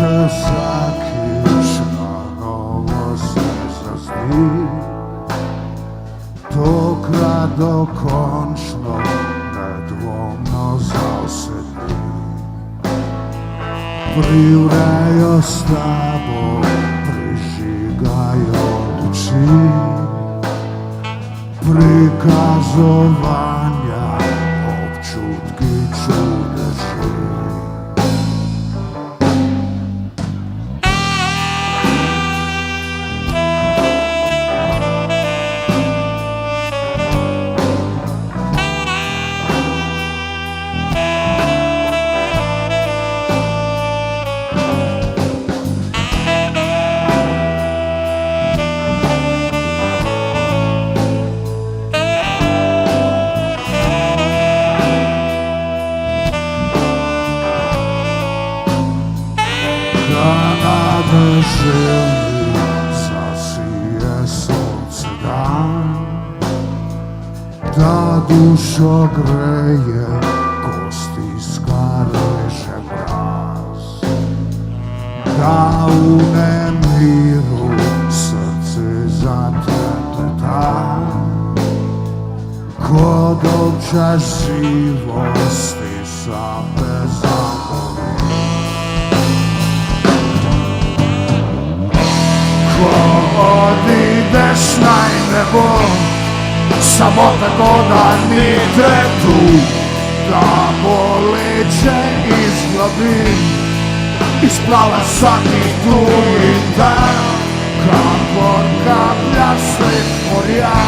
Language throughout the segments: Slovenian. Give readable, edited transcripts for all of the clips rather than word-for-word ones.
Že vsakič na novo se zazdi, tokrat dokončno nedvomno zasedi. Privrejo s tabo, prižigajo luči, prikazovanja, občutki čudeži. Na deželi zasije sonce dan, da dušo greje, kosti skareže mraz, da u nemiru srce zatrepeta, ko dočas živosti same zamori. Odideš naj nebo, samo tako da nide tu, da boleče iz glavi isplava svaki tu in dan, kakor kaplja sred morja,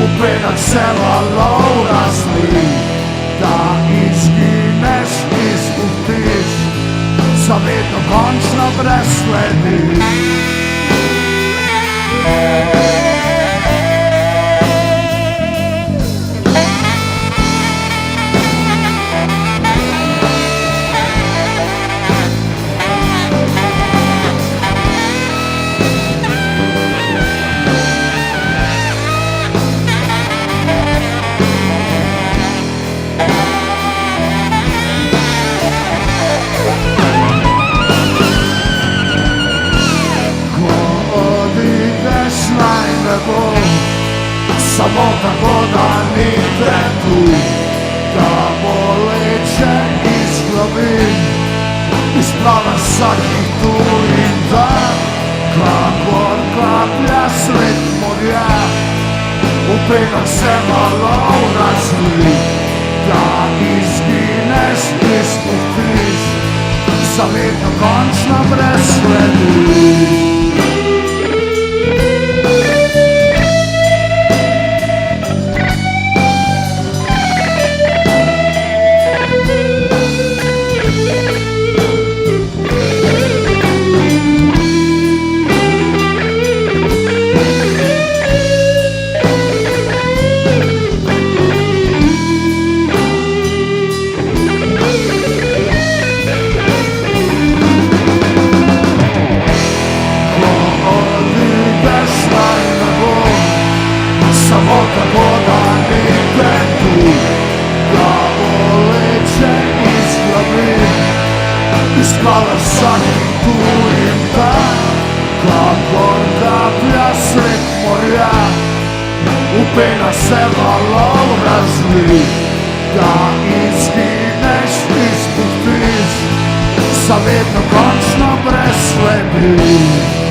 upenak se valov razli, da izgineš, izpustiš, zavedno končno brez sledi. Samo tako da nide tu, da boleče iz glavi isplava svaki tu in dan, kakor kaplja sred morja, upenak se valov razli, da izgineš, izpustiš, zavedno končno brez sledi. Samo tako da nide tu, da boleče iz glavi isplava svaki tu in dan, kakor kaplja sred morja, upenak se valov razli, da izgineš, izpustiš, zavedno končno brez sledi.